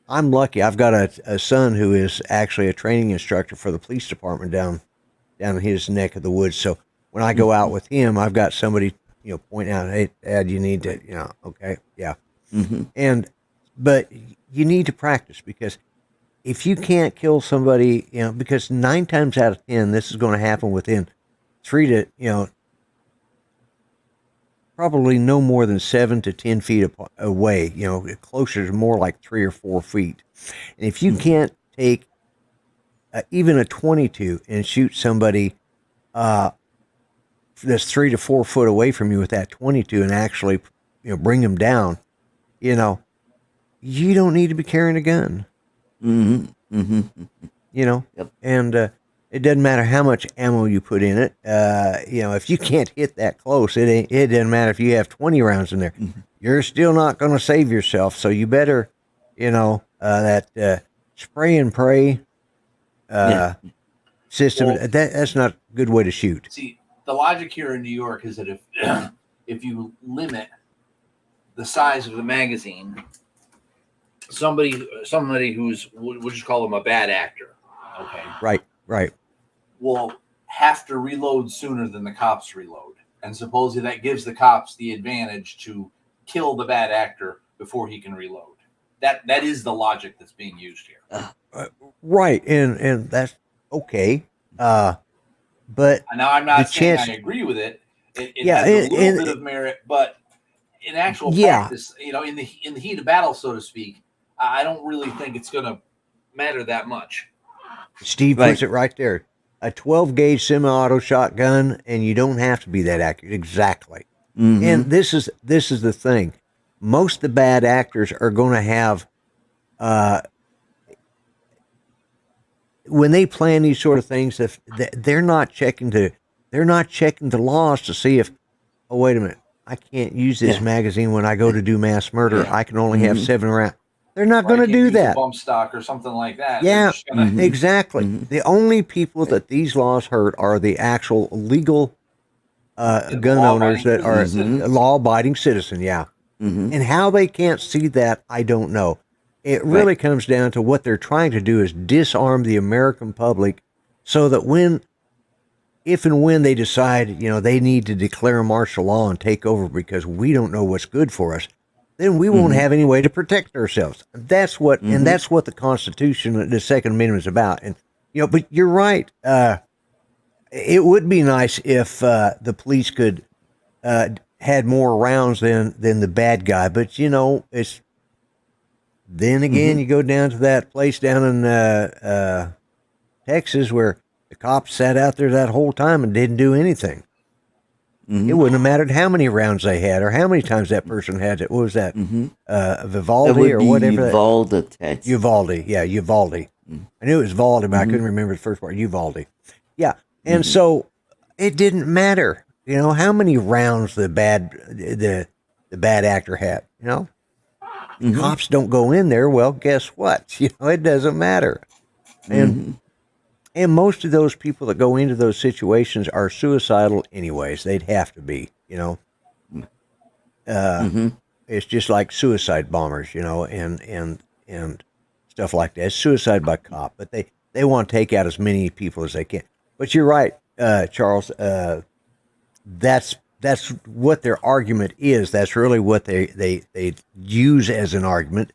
I'm lucky. I've got a son who is actually a training instructor for the police department down in his neck of the woods. So when I go out with him, I've got somebody, point out, hey, Dad, you need to, okay, yeah. Mm-hmm. But you need to practice, because if you can't kill somebody, because 9 times out of 10, this is going to happen within 3 to, probably no more than 7 to 10 feet away, closer to more like 3 or 4 feet. And if you can't take even a 22 and shoot somebody that's 3 to 4 foot away from you with that 22 and actually, bring them down, you don't need to be carrying a gun. Mm-hmm. Mm-hmm. Yep. And it doesn't matter how much ammo you put in it. If you can't hit that close, it doesn't matter if you have 20 rounds in there. Mm-hmm. You're still not going to save yourself. So you better, that spray and pray system. Well, That's not a good way to shoot. See, the logic here in New York is that if you limit the size of the magazine, somebody who's, we'll just call them a bad actor, okay, right, will have to reload sooner than the cops reload, and supposedly that gives the cops the advantage to kill the bad actor before he can reload. That is the logic that's being used here. Right, and that's okay. But now I'm not saying I agree with it. It has a little bit of merit, but in actual practice, in the heat of battle, so to speak, I don't really think it's going to matter that much. Steve puts it right there. A 12-gauge semi-auto shotgun, and you don't have to be that accurate. Exactly. Mm-hmm. And this is the thing. Most of the bad actors are going to have, when they plan these sort of things, if they're not checking the laws to see if, oh, wait a minute, I can't use this magazine when I go to do mass murder. I can only have 7 rounds. They're not going to do that. Bump stock or something like that. Yeah, exactly. Mm-hmm. The only people that these laws hurt are the actual legal gun owners that are law-abiding citizen. Yeah, and how they can't see that, I don't know. It really comes down to what they're trying to do is disarm the American public, so that if and when they decide, they need to declare martial law and take over because we don't know what's good for us, then we won't have any way to protect ourselves. That's what, and that's what the Constitution, the Second Amendment, is about. And but you're right. It would be nice if the police could had more rounds than the bad guy. But it's then again, you go down to that place down in Texas where the cops sat out there that whole time and didn't do anything. It wouldn't have mattered how many rounds they had or how many times that person had it. What was that? Vivaldi or whatever. Uvalde. Yeah, Uvalde. I knew it was Valdi, but I couldn't remember the first part. Uvalde. Yeah. And so it didn't matter. You know, how many rounds the bad actor had, you know? Mhm. Cops don't go in there. Well, guess what? You know, it doesn't matter. And most of those people that go into those situations are suicidal anyways. They'd have to be, you know. It's just like suicide bombers, you know, and stuff like that. It's suicide by cop, but they want to take out as many people as they can. But you're right, Charles. That's what their argument is. That's really what they use as an argument.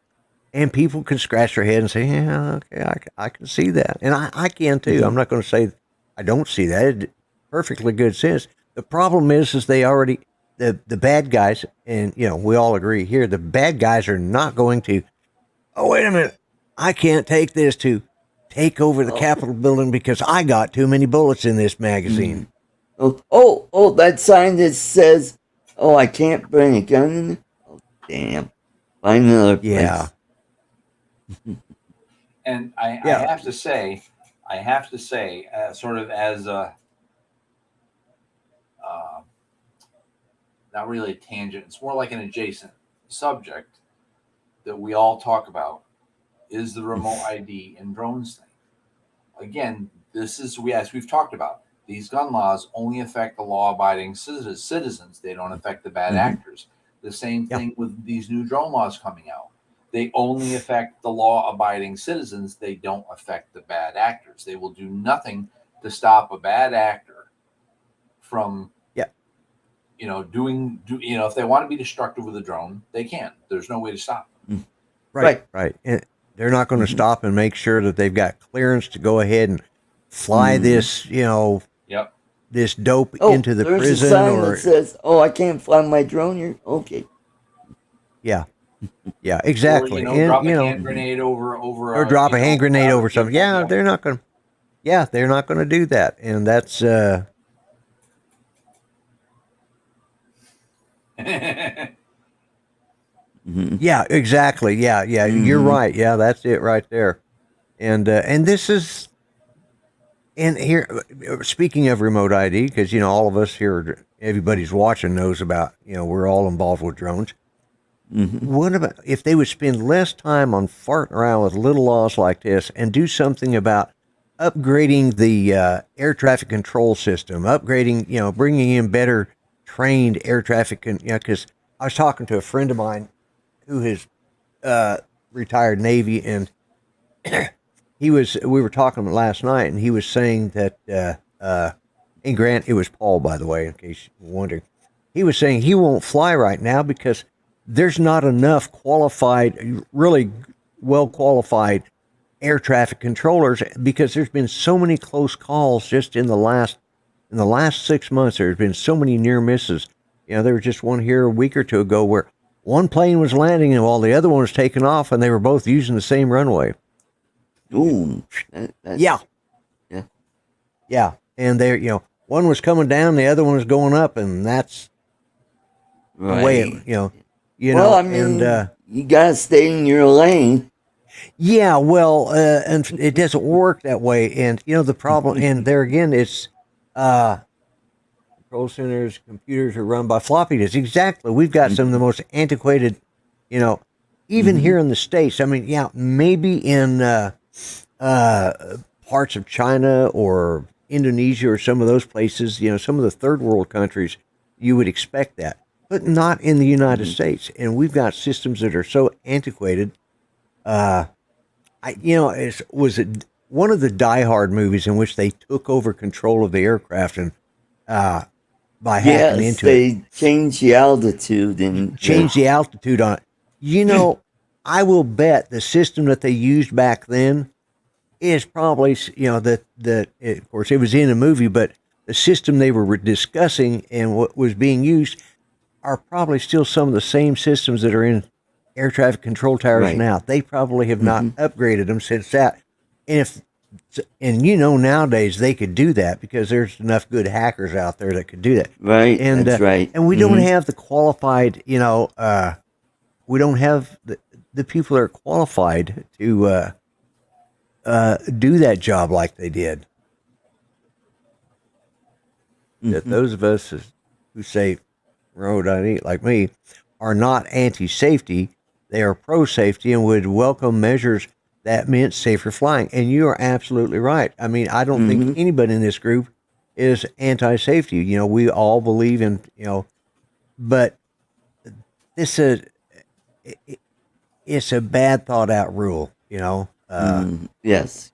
And people can scratch their head and say, yeah, okay, I can see that. And I can too. I'm not going to say I don't see that. It perfectly good sense. The problem is they already, the bad guys, and, you know, we all agree here, the bad guys are not going to, oh, wait a minute, I can't take this to take over the Capitol building because I got too many bullets in this magazine. Oh, that sign that says, oh, I can't bring a gun in. Oh, damn. Find another place. Yeah. And I have to say, sort of as a, not really a tangent, it's more like an adjacent subject that we all talk about, is the remote ID and drones thing. Again, this is, as we've talked about, these gun laws only affect the law-abiding citizens. They don't affect the bad actors. The same thing with these new drone laws coming out. They only affect the law-abiding citizens. They don't affect the bad actors. They will do nothing to stop a bad actor from, you know, if they want to be destructive with a drone, they can. There's no way to stop them. Right. And they're not going to stop and make sure that they've got clearance to go ahead and fly this, you know, this dope into the there's prison. A sign that says, "Oh, I can't fly my drone here." Okay. Yeah, exactly. Or, drop a hand grenade over, or drop a hand grenade over something. Yeah, they're not going to. Yeah, they're not going to do that, and that's. Yeah, exactly. Yeah, you're right. Yeah, that's it right there. And this is, and here, speaking of remote ID, because, you know, all of us here, everybody's watching knows about, you know, we're all involved with drones. What about if they would spend less time on farting around with little laws like this and do something about upgrading the air traffic control system, upgrading, you know, bringing in better trained air traffic, you know, because I was talking to a friend of mine who has retired Navy, and we were talking last night, and he was saying that, and Grant, it was Paul, by the way, in case you're wondering, he was saying he won't fly right now because there's not enough qualified, really well qualified air traffic controllers, because there's been so many close calls just in the last 6 months. There's been so many near misses. You know, there was just one here a week or two ago where one plane was landing and while the other one was taking off, and they were both using the same runway. Ooh. Yeah. And they're, you know, one was coming down, the other one was going up, and that's the way it, well, I mean, you gotta stay in your lane. Yeah, well, and it doesn't work that way. And, you know, the problem, and there again, it's control centers, computers are run by floppy disks. Exactly. We've got some of the most antiquated, you know, even here in the States. I mean, yeah, maybe in parts of China or Indonesia or some of those places, you know, some of the third world countries, you would expect that, but not in the United States. And we've got systems that are so antiquated. Was it one of the Die Hard movies in which they took over control of the aircraft and by hacking into it? Yes, they changed the altitude and the altitude on it. You know, I will bet the system that they used back then is probably, you know, of course it was in a movie, but the system they were discussing and what was being used are probably still some of the same systems that are in air traffic control towers now. They probably have not upgraded them since that. And you know, nowadays they could do that because there's enough good hackers out there that could do that. Right. And that's right. And we don't have the qualified, you know, we don't have the people that are qualified to do that job like they did. that those of us who say road ID, like me, are not anti-safety. They are pro-safety and would welcome measures that meant safer flying. And you are absolutely right. I mean, I don't think anybody in this group is anti-safety. You know, we all believe in, you know, but this is it's a bad thought out rule. You know. Yes.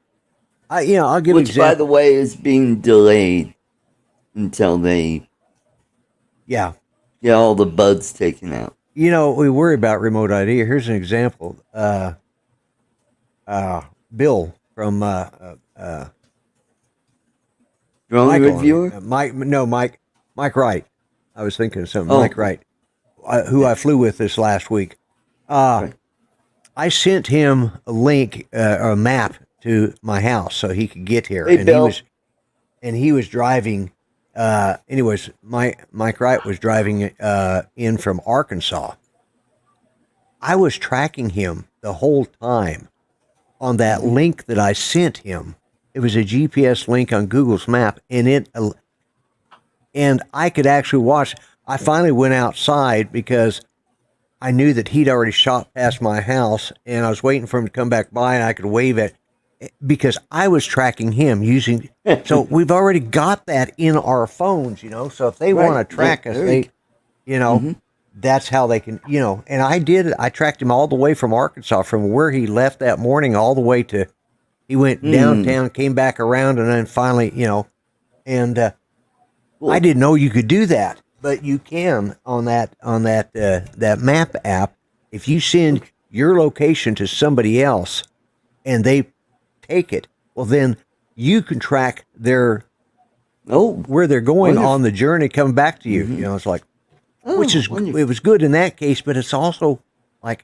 I'll give which, by the way, is being delayed until they get all the bugs taken out. You know, we worry about remote ID. Here's an example. Bill from Drone reviewer? Mike Wright. I was thinking of something. Mike Wright, who I flew with this last week. Right. I sent him a link, or a map to my house so he could get here. Hey, Bill. He was driving. Anyways, Mike Wright was driving in from Arkansas. I was tracking him the whole time on that link that I sent him. It was a GPS link on Google's map, and I could actually watch. I finally went outside because I knew that he'd already shot past my house, and I was waiting for him to come back by, and I could wave at, because I was tracking him using. So we've already got that in our phones, you know. So if they want to track us, they, you know, that's how they can, you know. And I did it. I tracked him all the way from Arkansas, from where he left that morning, all the way to. He went downtown, came back around, and then finally, you know, and I didn't know you could do that, but you can on that map app. If you send your location to somebody else, and they take it, well, then you can track their where they're going on the journey coming back to you. You know, it's like, which is it was good in that case, but it's also like.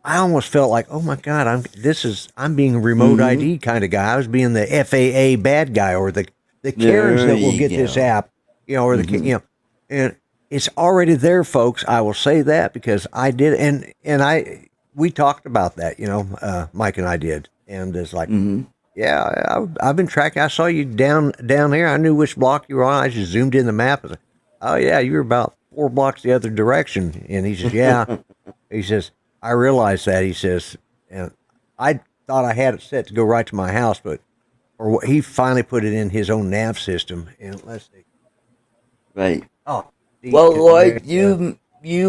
I almost felt like, oh my God, I'm being a remote ID kind of guy. I was being the FAA bad guy, or the Karens that will get this app, you know, or the you know, and it's already there, folks. I will say that because I did, and we talked about that, you know, Mike and I did, and it's like, I've been tracking. I saw you down there. I knew which block you were on. I just zoomed in the map. I was like, oh yeah, you were about 4 blocks the other direction. And he says, yeah. He says. I realized that, he says, and I thought I had it set to go right to my house, but he finally put it in his own nav system. And let's see. Right. Oh, well, Lloyd, you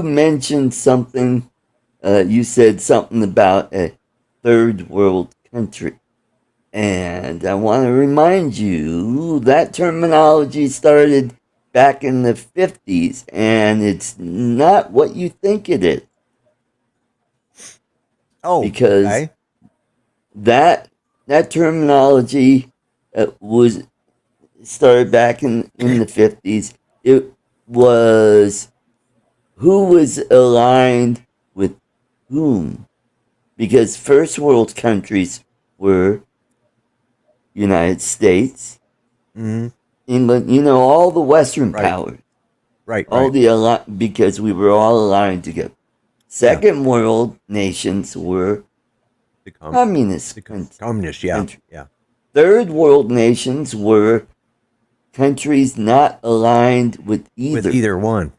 mentioned something. You said something about a third world country, and I want to remind you that terminology started back in the 50s, and it's not what you think it is. Because that terminology was started back in the 50s. It was who was aligned with whom, because first world countries were United States, England, you know, all the Western powers, because we were all aligned together. Second world nations were the communist countries. Third world nations were countries not aligned with either one.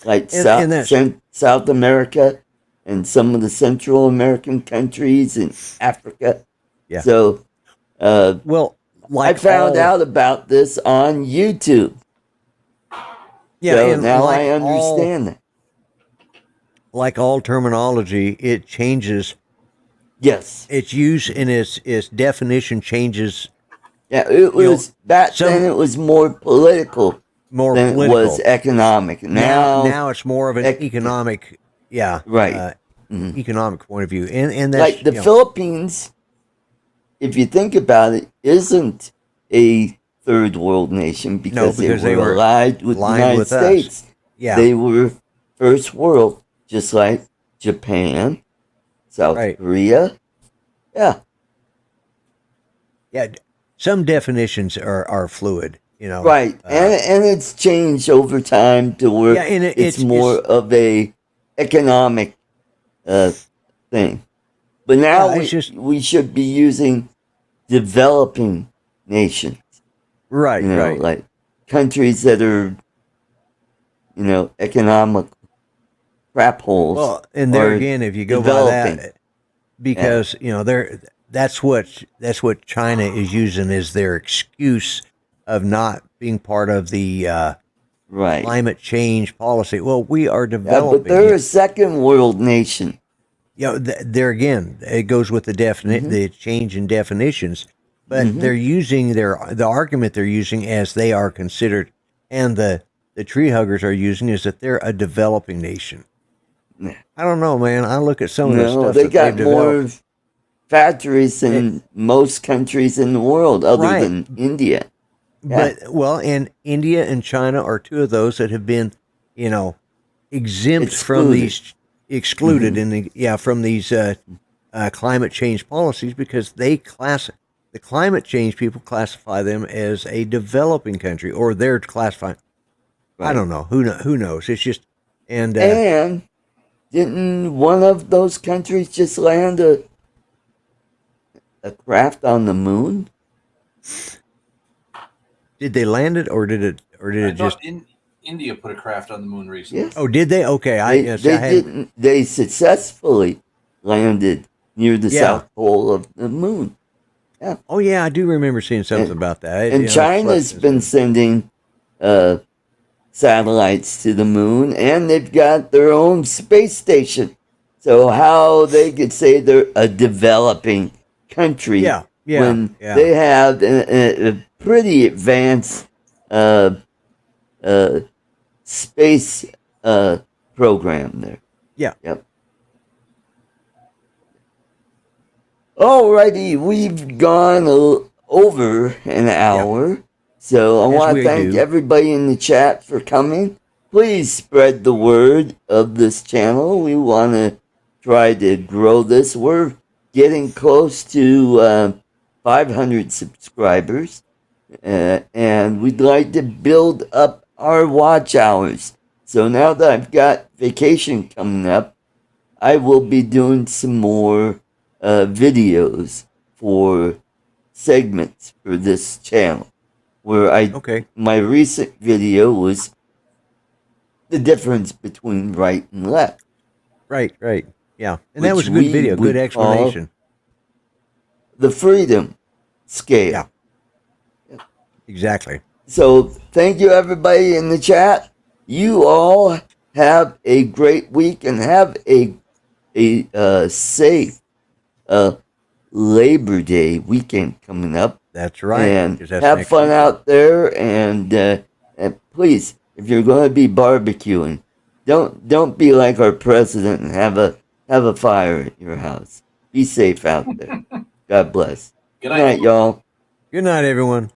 Like South America and some of the Central American countries in Africa. So, I found out about this on YouTube. So now I understand that. Like all terminology, it changes. Yes. Its use and its definition changes. Yeah, it was back then. It was more political than it was economic. Now it's more of an economic. Economic point of view, and that's like the Philippines. If you think about it, isn't a third world nation because they were allied with the United States. They were first world. Just like Japan, South Korea. Some definitions are fluid, you know. Right, and it's changed over time to where it's more of a economic thing. But now we should be using developing nations. Right, you know, like countries that are, economic crap holes. Well, and there are again, if you go by developing. that, because that's what China is using as their excuse of not being part of the Right. climate change policy. Well, we are Yeah, developing. but they're a second world nation. There again, it goes with the the change in definitions. But they're using the argument they're using as they are considered, and the tree huggers are using is that they're a developing nation. I don't know, man. I look at some of the stuff they that got they've more developed. factories than most countries in the world, other than India. But and India and China are two of those that have been, exempt from these excluded from these climate change policies because the climate change people classify them as a developing country, or they're classifying. Right. I don't know who knows. It's just and didn't one of those countries just land a craft on the moon? Did they land it, or did it just? India put a craft on the moon recently. Yes. Oh, did they? Okay, They successfully landed near the South Pole of the moon. Yeah. Oh yeah, I do remember seeing something about that. And China's been sending satellites to the moon, and they've got their own space station. So how they could say they're a developing country when they have a pretty advanced space program there. Yeah. Yep. Alrighty, we've gone over an hour. So I want to thank everybody in the chat for coming. Please spread the word of this channel. We want to try to grow this. We're getting close to 500 subscribers. And we'd like to build up our watch hours. So now that I've got vacation coming up, I will be doing some more videos for segments for this channel. Where my recent video was the difference between right and left. Right, yeah, and that was a good video, good explanation. The freedom scale. Yeah, exactly. So thank you, everybody in the chat. You all have a great week and have a safe Labor Day weekend coming up. That's right. And have fun out there. And please, if you're going to be barbecuing, don't be like our president and have a fire at your house. Be safe out there. God bless. Good night, y'all. Good night, everyone.